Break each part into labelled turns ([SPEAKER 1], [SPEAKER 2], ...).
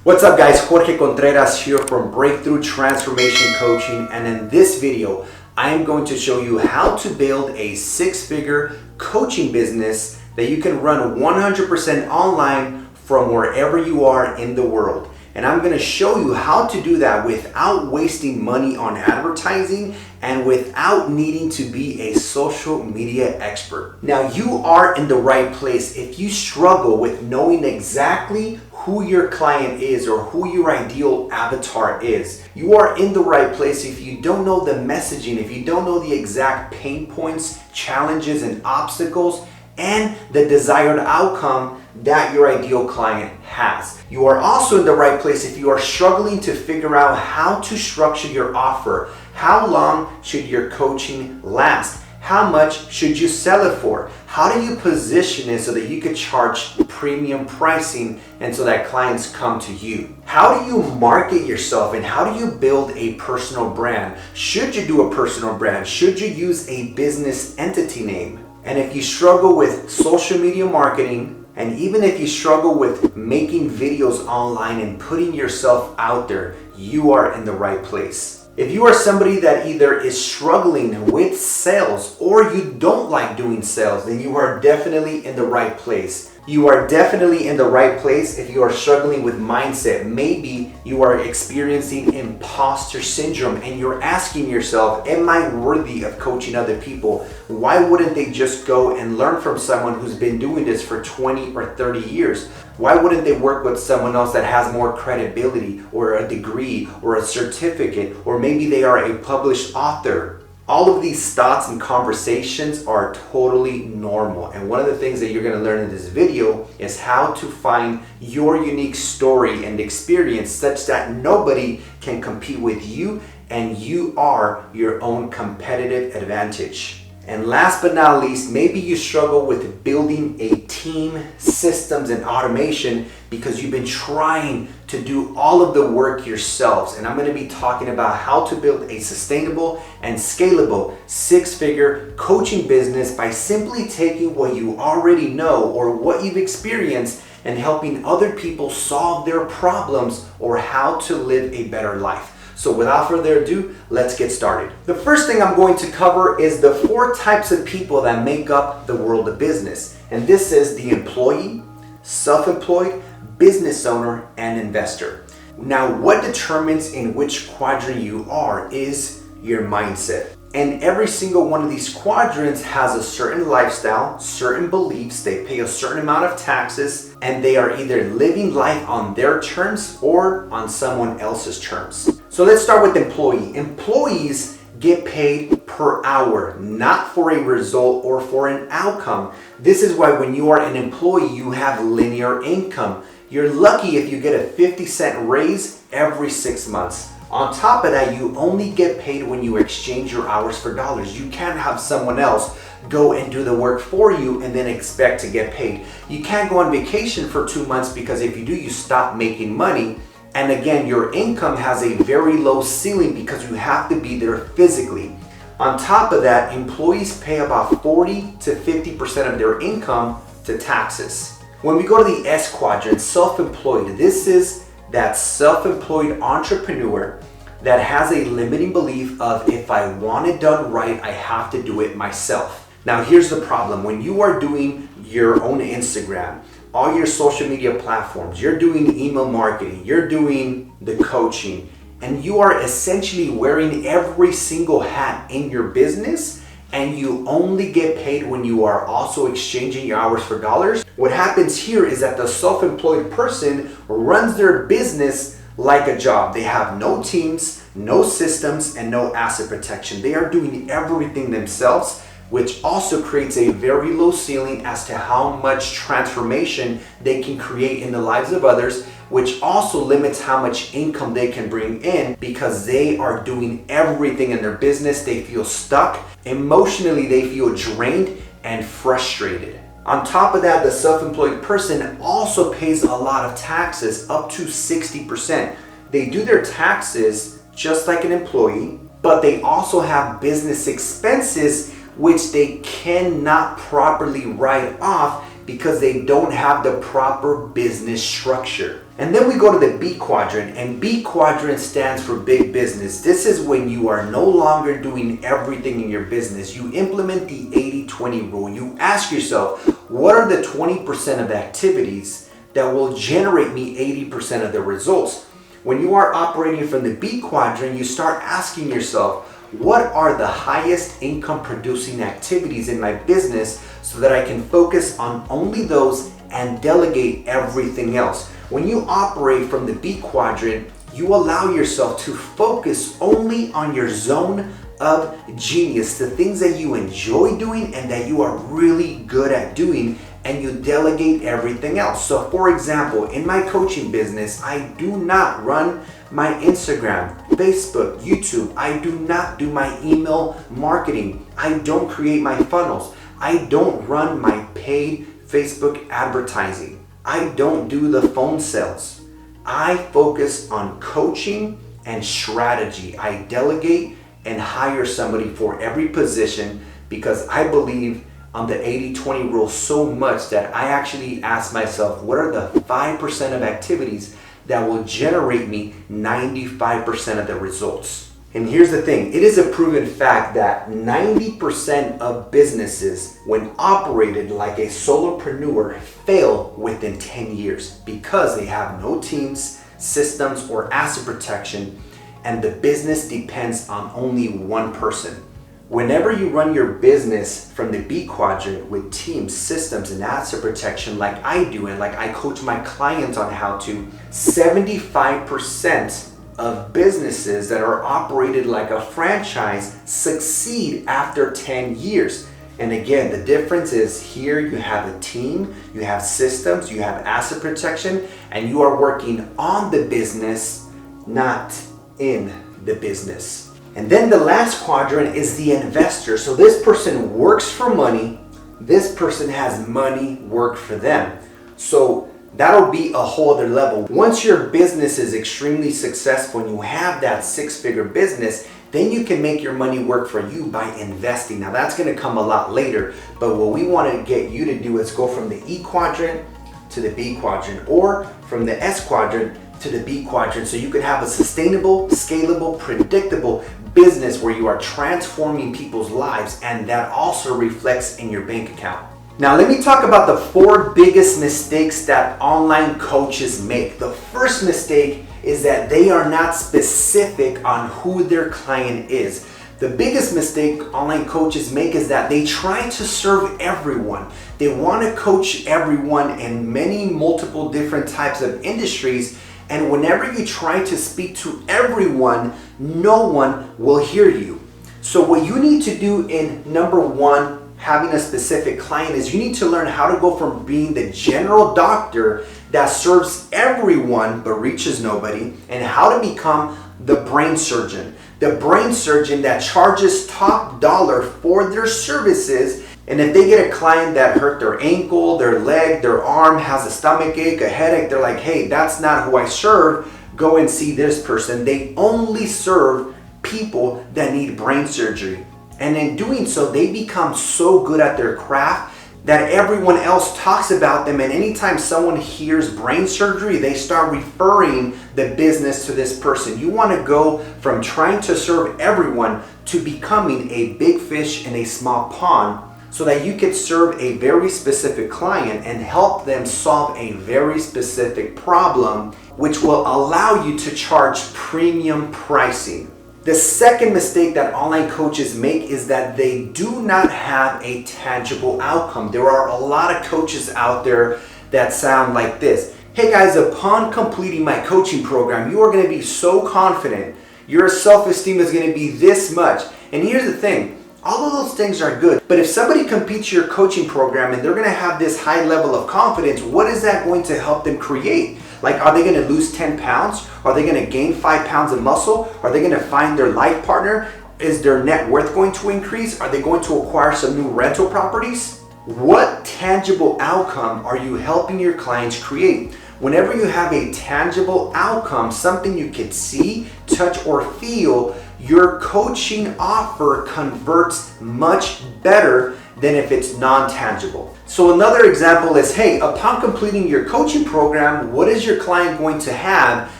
[SPEAKER 1] What's up guys, Jorge Contreras here from Breakthrough Transformation Coaching, and in this video I am going to show you how to build a six-figure coaching business that you can run 100% online from wherever you are in the world. And I'm going to show you how to do that without wasting money on advertising and without needing to be a social media expert. Now you are in the right place if you struggle with knowing exactly who your client is or who your ideal avatar is. You are in the right place if you don't know the messaging, if you don't know the exact pain points, challenges, and obstacles, and the desired outcome that your ideal client has. You are also in the right place if you are struggling to figure out how to structure your offer. How long should your coaching last? How much should you sell it for? How do you position it so that you could charge premium pricing and so that clients come to you? How do you market yourself and how do you build a personal brand? Should you do a personal brand? Should you use a business entity name? And if you struggle with social media marketing, and even if you struggle with making videos online and putting yourself out there, you are in the right place. If you are somebody that either is struggling with sales or you don't like doing sales, then you are definitely in the right place. You are definitely in the right place if you are struggling with mindset. Maybe you are experiencing imposter syndrome and you're asking yourself, am I worthy of coaching other people? Why wouldn't they just go and learn from someone who's been doing this for 20 or 30 years? Why wouldn't they work with someone else that has more credibility or a degree or a certificate, or maybe they are a published author? All of these thoughts and conversations are totally normal. And one of the things that you're going to learn in this video is how to find your unique story and experience such that nobody can compete with you and you are your own competitive advantage. And last but not least, maybe you struggle with building a team, systems, and automation because you've been trying to do all of the work yourselves. And I'm going to be talking about how to build a sustainable and scalable six-figure coaching business by simply taking what you already know or what you've experienced and helping other people solve their problems or how to live a better life. So without further ado, let's get started. The first thing I'm going to cover is the 4 types of people that make up the world of business. And this is the employee, self-employed, business owner, and investor. Now, what determines in which quadrant you are is your mindset. And every single one of these quadrants has a certain lifestyle, certain beliefs, they pay a certain amount of taxes, and they are either living life on their terms or on someone else's terms. So let's start with employee. Employees get paid per hour, not for a result or for an outcome. This is why when you are an employee, you have linear income. You're lucky if you get a 50-cent raise every 6 months. On top of that, you only get paid when you exchange your hours for dollars. You can't have someone else go and do the work for you and then expect to get paid. You can't go on vacation for 2 months because if you do, you stop making money. And again, your income has a very low ceiling because you have to be there physically. On top of that, employees pay about 40 to 50% of their income to taxes. When we go to the S quadrant, self-employed, this is that self-employed entrepreneur that has a limiting belief of if I want it done right, I have to do it myself. Now here's the problem. When you are doing your own Instagram, all your social media platforms, you're doing email marketing, you're doing the coaching, and you are essentially wearing every single hat in your business, and you only get paid when you are also exchanging your hours for dollars. What happens here is that the self-employed person runs their business like a job. They have no teams, no systems, and no asset protection. They are doing everything themselves, which also creates a very low ceiling as to how much transformation they can create in the lives of others, which also limits how much income they can bring in because they are doing everything in their business. They feel stuck. Emotionally, they feel drained and frustrated. On top of that, the self-employed person also pays a lot of taxes, up to 60%. They do their taxes just like an employee, but they also have business expenses which they cannot properly write off because they don't have the proper business structure. And then we go to the B quadrant, and B quadrant stands for big business. This is when you are no longer doing everything in your business. You implement the 80-20 rule. You ask yourself, what are the 20% of activities that will generate me 80% of the results? When you are operating from the B quadrant, you start asking yourself, what are the highest income producing activities in my business so that I can focus on only those and delegate everything else? When you operate from the B quadrant, you allow yourself to focus only on your zone of genius, the things that you enjoy doing and that you are really good at doing, and you delegate everything else. So for example, in my coaching business, I do not run my Instagram, Facebook, YouTube. I do not do my email marketing. I don't create my funnels. I don't run my paid Facebook advertising. I don't do the phone sales. I focus on coaching and strategy. I delegate and hire somebody for every position because I believe on the 80-20 rule so much that I actually ask myself, what are the 5% of activities that will generate me 95% of the results? And here's the thing, it is a proven fact that 90% of businesses, when operated like a solopreneur, fail within 10 years because they have no teams, systems, or asset protection, and the business depends on only one person. Whenever you run your business from the B quadrant with teams, systems, and asset protection like I do and like I coach my clients on how to, 75% of businesses that are operated like a franchise succeed after 10 years. And again, the difference is here you have a team, you have systems, you have asset protection, and you are working on the business, not in the business. And then the last quadrant is the investor. So this person works for money, this person has money work for them. So that'll be a whole other level. Once your business is extremely successful and you have that six-figure business, then you can make your money work for you by investing. Now that's gonna come a lot later, but what we wanna get you to do is go from the E quadrant to the B quadrant, or from the S quadrant to the B quadrant, so you can have a sustainable, scalable, predictable business where you are transforming people's lives, and that also reflects in your bank account. Now let me talk about the 4 biggest mistakes that online coaches make. The first mistake is that they are not specific on who their client is. The biggest mistake online coaches make is that they try to serve everyone. They want to coach everyone in many multiple different types of industries, and whenever you try to speak to everyone, no one will hear you. So what you need to do in number 1, having a specific client, is you need to learn how to go from being the general doctor that serves everyone but reaches nobody, and how to become the brain surgeon. The brain surgeon that charges top dollar for their services. And if they get a client that hurt their ankle, their leg, their arm, has a stomach ache, a headache, they're like, hey, that's not who I serve. Go and see this person. They only serve people that need brain surgery. And in doing so, they become so good at their craft that everyone else talks about them. And anytime someone hears brain surgery, they start referring the business to this person. You want to go from trying to serve everyone to becoming a big fish in a small pond, so that you can serve a very specific client and help them solve a very specific problem, which will allow you to charge premium pricing. The second mistake that online coaches make is that they do not have a tangible outcome. There are a lot of coaches out there that sound like this. Hey guys, upon completing my coaching program, you are going to be so confident. Your self-esteem is going to be this much. And here's the thing. All of those things are good, but if somebody completes your coaching program and they're going to have this high level of confidence, what is that going to help them create? Like, are they going to lose 10 pounds? Are they going to gain 5 pounds of muscle? Are they going to find their life partner? Is their net worth going to increase? Are they going to acquire some new rental properties? What tangible outcome are you helping your clients create? Whenever you have a tangible outcome, something you can see, touch, or feel, your coaching offer converts much better than if it's non-tangible. So another example is, hey, upon completing your coaching program, what is your client going to have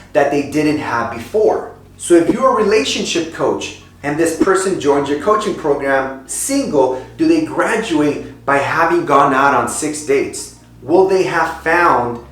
[SPEAKER 1] that they didn't have before? So if you're a relationship coach and this person joins your coaching program single, do they graduate by having gone out on 6 dates? Will they have found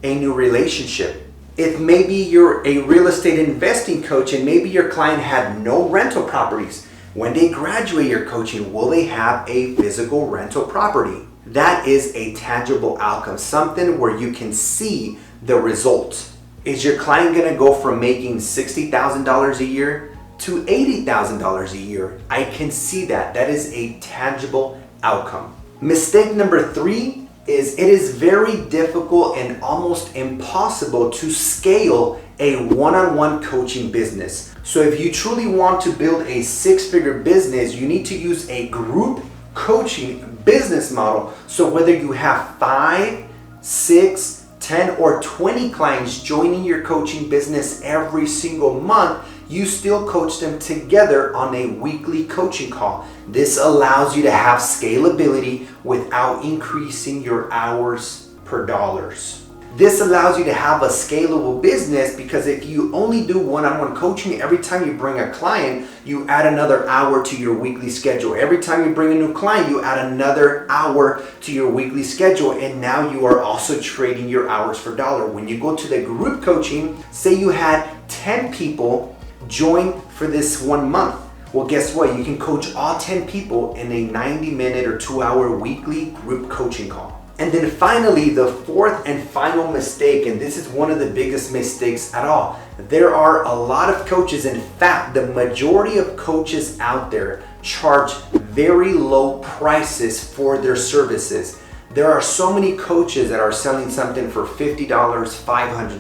[SPEAKER 1] a new relationship? If maybe you're a real estate investing coach and maybe your client had no rental properties, when they graduate your coaching, will they have a physical rental property? That is a tangible outcome, something where you can see the results. Is your client gonna go from making $60,000 a year to $80,000 a year? I can see that. That is a tangible outcome. Mistake number 3 is it is very difficult and almost impossible to scale a one-on-one coaching business. So if you truly want to build a 6-figure business, you need to use a group coaching business model. So whether you have 5, 6, 10 or 20 clients joining your coaching business every single month, you still coach them together on a weekly coaching call. This allows you to have scalability without increasing your hours per dollars. This allows you to have a scalable business because if you only do one-on-one coaching, every time you bring a client, you add another hour to your weekly schedule. Every time you bring a new client, you add another hour to your weekly schedule, and now you are also trading your hours for dollar. When you go to the group coaching, say you had 10 people join for this 1 month. Well, guess what? You can coach all 10 people in a 90-minute or 2-hour weekly group coaching call. And then finally, the 4th and final mistake, and this is one of the biggest mistakes at all. There are a lot of coaches, in fact, the majority of coaches out there charge very low prices for their services. There are so many coaches that are selling something for $50, $500,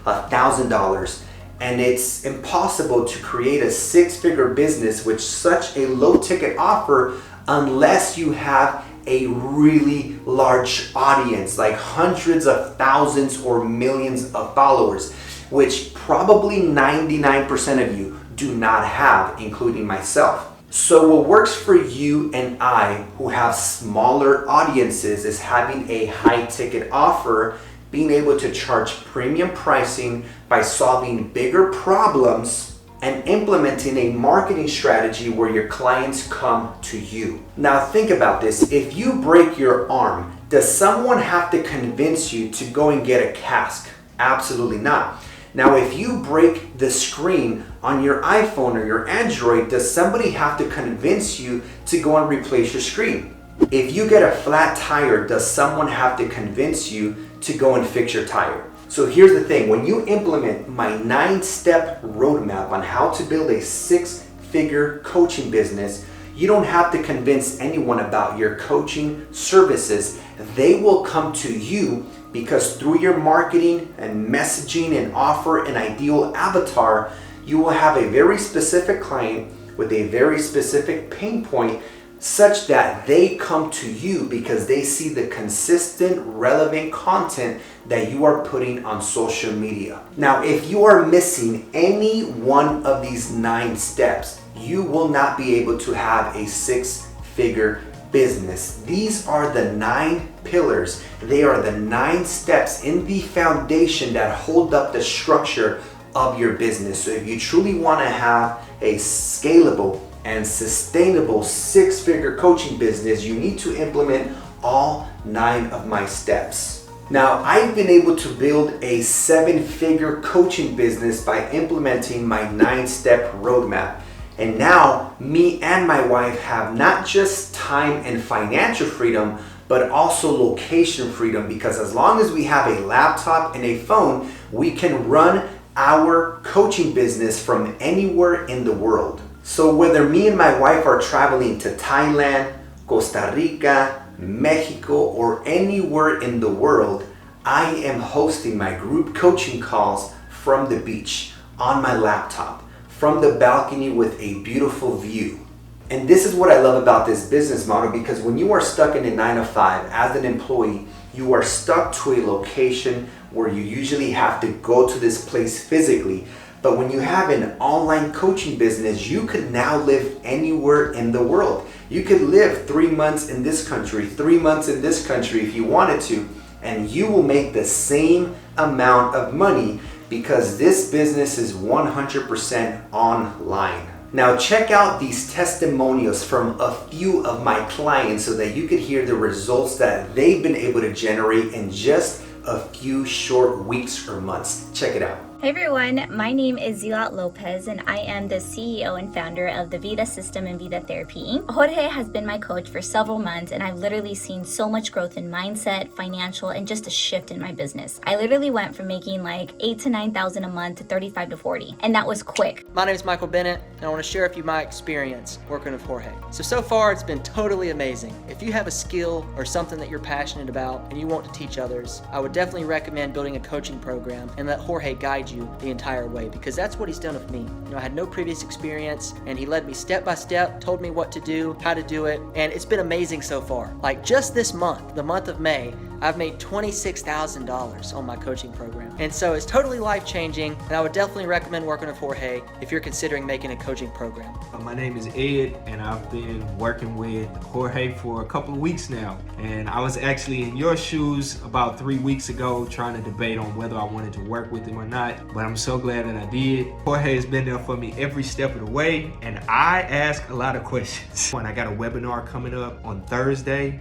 [SPEAKER 1] $1,000, and it's impossible to create a 6-figure business with such a low ticket offer unless you have a really large audience, like hundreds of thousands or millions of followers, which probably 99% of you do not have, including myself. So what works for you and I who have smaller audiences is having a high ticket offer, being able to charge premium pricing by solving bigger problems and implementing a marketing strategy where your clients come to you. Now think about this. If you break your arm, does someone have to convince you to go and get a cast? Absolutely not. Now if you break the screen on your iPhone or your Android, does somebody have to convince you to go and replace your screen? If you get a flat tire, does someone have to convince you to go and fix your tire? So here's the thing, when you implement my 9-step roadmap on how to build a 6-figure coaching business, you don't have to convince anyone about your coaching services. They will come to you because through your marketing and messaging and offer an ideal avatar, you will have a very specific client with a very specific pain point such that they come to you because they see the consistent, relevant content that you are putting on social media. Now, if you are missing any one of these 9 steps, you will not be able to have a 6-figure business. These are the 9 pillars. They are the 9 steps in the foundation that hold up the structure of your business. So if you truly want to have a scalable and sustainable 6-figure coaching business, you need to implement all 9 of my steps. Now, I've been able to build a 7-figure coaching business by implementing my 9-step roadmap. And now, me and my wife have not just time and financial freedom, but also location freedom, because as long as we have a laptop and a phone, we can run our coaching business from anywhere in the world. So whether me and my wife are traveling to Thailand, Costa Rica, Mexico, or anywhere in the world, I am hosting my group coaching calls from the beach, on my laptop, from the balcony with a beautiful view. And this is what I love about this business model, because when you are stuck in a 9-to-5 as an employee, you are stuck to a location where you usually have to go to this place physically. But when you have an online coaching business, you could now live anywhere in the world. You could live 3 months in this country, 3 months in this country if you wanted to, and you will make the same amount of money because this business is 100% online. Now check out these testimonials from a few of my clients so that you could hear the results that they've been able to generate in just a few short weeks or months. Check it out.
[SPEAKER 2] Hey everyone, my name is Zilat Lopez and I am the CEO and founder of the Vida System and Vida Therapy Inc. Jorge has been my coach for several months and I've literally seen so much growth in mindset, financial, and just a shift in my business. I literally went from making like $8,000 to $9,000 a month to $35,000 to $40,000, and that was quick.
[SPEAKER 3] My name is Michael Bennett and I want to share with you my experience working with Jorge. So far it's been totally amazing. If you have a skill or something that you're passionate about and you want to teach others, I would definitely recommend building a coaching program and let Jorge guide you the entire way, because that's what he's done with me. You know, I had no previous experience and he led me step by step, told me what to do, how to do it, and it's been amazing so far. Like just this month, the month of May, I've made $26,000 on my coaching program. And so it's totally life-changing, and I would definitely recommend working with Jorge if you're considering making a coaching program.
[SPEAKER 4] My name is Ed, and I've been working with Jorge for a couple of weeks now. And I was actually in your shoes about 3 weeks ago trying to debate on whether I wanted to work with him or not, but I'm so glad that I did. Jorge has been there for me every step of the way, and I ask a lot of questions. When I got a webinar coming up on Thursday,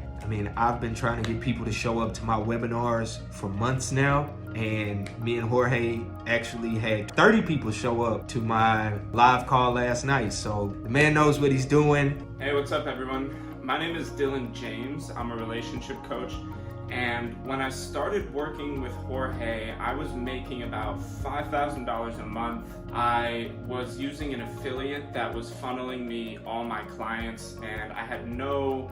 [SPEAKER 4] I've been trying to get people to show up to my webinars for months now, and me and Jorge actually had 30 people show up to my live call last night, so the man knows what he's doing.
[SPEAKER 5] Hey, what's up everyone? My name is Dylan James. I'm a relationship coach, and when I started working with Jorge, I was making about $5,000 a month. I was using an affiliate that was funneling me all my clients, and I had no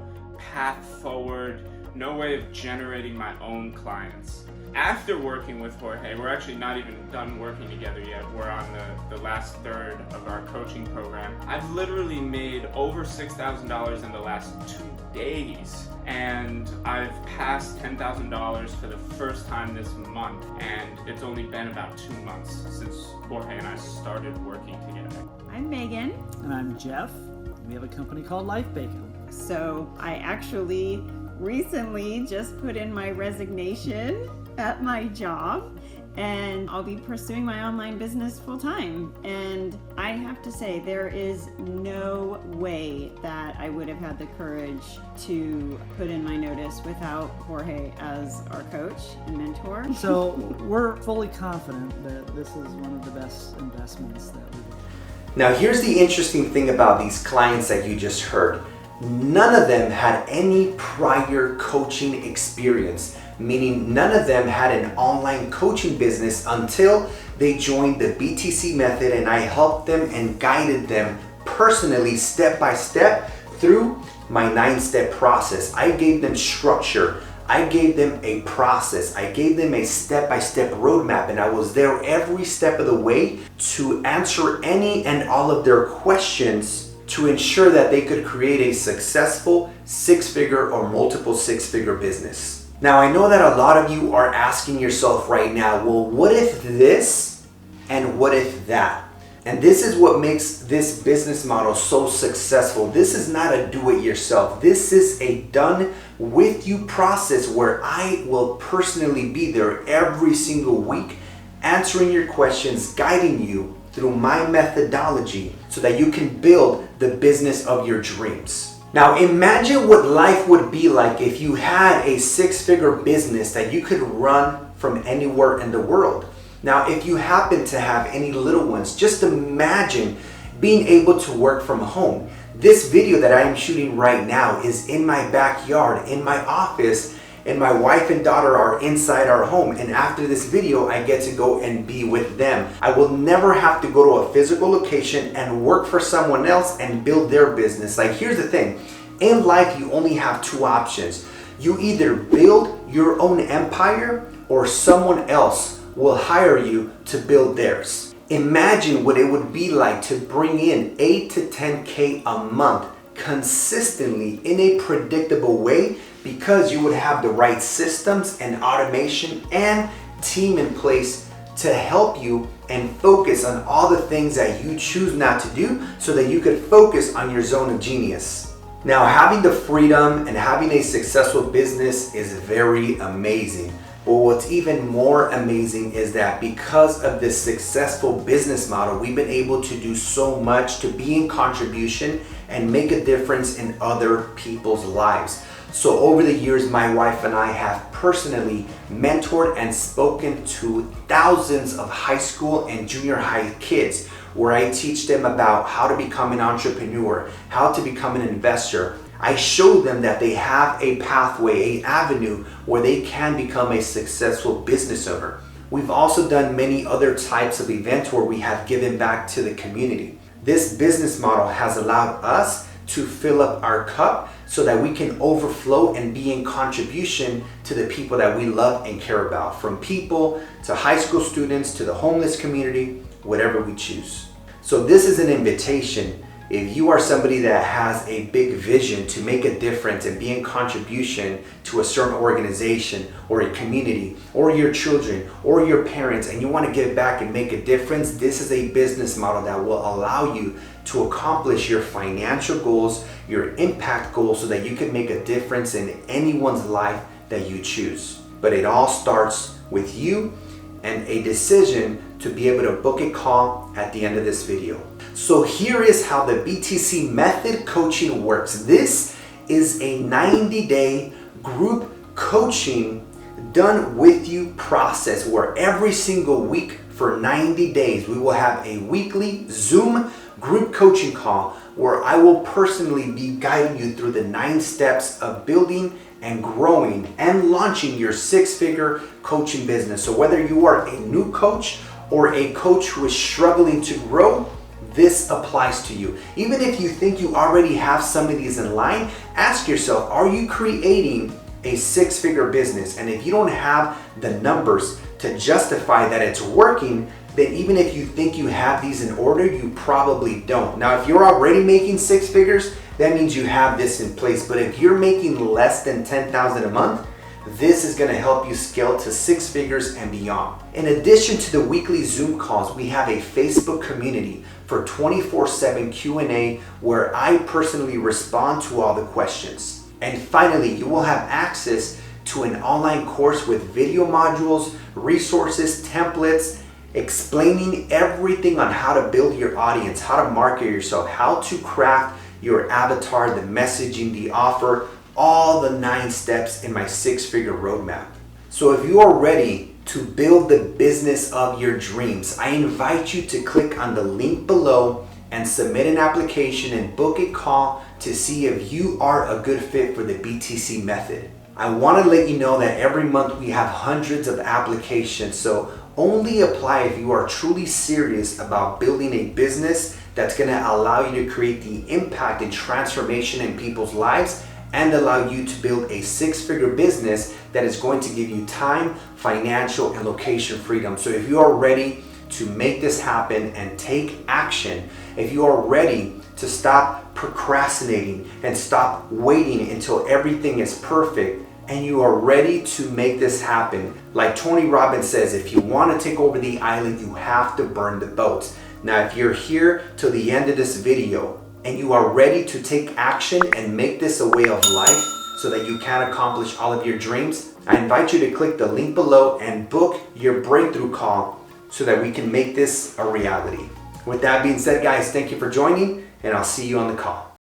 [SPEAKER 5] path forward, no way of generating my own clients. After working with Jorge, we're actually not even done working together yet. We're on the last third of our coaching program. I've literally made over $6,000 in the last 2 days, and I've passed $10,000 for the first time this month, and it's only been about 2 months since Jorge and I started working together.
[SPEAKER 6] I'm Megan.
[SPEAKER 7] And I'm Jeff. We have a company called Life Bacon.
[SPEAKER 6] So I actually recently just put in my resignation at my job, and I'll be pursuing my online business full time. And I have to say, there is no way that I would have had the courage to put in my notice without Jorge as our coach and mentor.
[SPEAKER 7] So we're fully confident that this is one of the best investments that we've done.
[SPEAKER 1] Now here's the interesting thing about these clients that you just heard. None of them had any prior coaching experience, meaning none of them had an online coaching business until they joined the BTC Method, and I helped them and guided them personally step by step through my 9-step process. I gave them structure. I gave them a process. I gave them a step-by-step roadmap, and I was there every step of the way to answer any and all of their questions to ensure that they could create a successful 6-figure or multiple 6-figure business. Now, I know that a lot of you are asking yourself right now, well, what if this and what if that? And this is what makes this business model so successful. This is not a do-it-yourself. This is a done-with-you process where I will personally be there every single week, answering your questions, guiding you through my methodology so that you can build the business of your dreams. Now imagine what life would be like if you had a 6-figure business that you could run from anywhere in the world. Now if you happen to have any little ones, just imagine being able to work from home. This video that I am shooting right now is in my backyard, in my office, and my wife and daughter are inside our home, and after this video I get to go and be with them. I will never have to go to a physical location and work for someone else and build their business. Like, here's the thing, in life you only have 2 options. You either build your own empire or someone else will hire you to build theirs. Imagine what it would be like to bring in 8 to 10K a month consistently in a predictable way, because you would have the right systems and automation and team in place to help you and focus on all the things that you choose not to do so that you could focus on your zone of genius. Now, having the freedom and having a successful business is very amazing. But what's even more amazing is that because of this successful business model, we've been able to do so much to be in contribution and make a difference in other people's lives. So over the years, my wife and I have personally mentored and spoken to thousands of high school and junior high kids, where I teach them about how to become an entrepreneur, how to become an investor. I show them that they have a pathway, an avenue where they can become a successful business owner. We've also done many other types of events where we have given back to the community. This business model has allowed us to fill up our cup so that we can overflow and be in contribution to the people that we love and care about, from people to high school students to the homeless community, whatever we choose. So this is an invitation. If you are somebody that has a big vision to make a difference and be in contribution to a certain organization or a community or your children or your parents, and you want to give back and make a difference, this is a business model that will allow you to accomplish your financial goals, your impact goals, so that you can make a difference in anyone's life that you choose. But it all starts with you and a decision to be able to book a call at the end of this video. So here is how the BTC Method Coaching works. This is a 90-day group coaching done with you process, where every single week for 90 days, we will have a weekly Zoom group coaching call where I will personally be guiding you through the 9 steps of building and growing and launching your 6-figure coaching business. So whether you are a new coach or a coach who is struggling to grow, this applies to you. Even if you think you already have some of these in line, ask yourself, are you creating a 6-figure business? And if you don't have the numbers to justify that it's working, then even if you think you have these in order, you probably don't. Now, if you're already making 6 figures, that means you have this in place. But if you're making less than $10,000 a month, this is going to help you scale to 6 figures and beyond. In addition to the weekly Zoom calls, we have a Facebook community for 24/7 Q&A where I personally respond to all the questions. And finally, you will have access to an online course with video modules, resources, templates, explaining everything on how to build your audience, how to market yourself, how to craft your avatar, the messaging, the offer, all the 9 steps in my 6-figure roadmap. So if you are ready to build the business of your dreams, I invite you to click on the link below and submit an application and book a call to see if you are a good fit for the BTC method. I want to let you know that every month we have hundreds of applications, so only apply if you are truly serious about building a business that's going to allow you to create the impact and transformation in people's lives and allow you to build a 6-figure business that is going to give you time, financial, and location freedom. So if you are ready to make this happen and take action, if you are ready to stop procrastinating and stop waiting until everything is perfect, and you are ready to make this happen, like Tony Robbins says, if you want to take over the island, you have to burn the boats. Now, if you're here till the end of this video and you are ready to take action and make this a way of life so that you can accomplish all of your dreams, I invite you to click the link below and book your breakthrough call so that we can make this a reality. With that being said, guys, thank you for joining, and I'll see you on the call.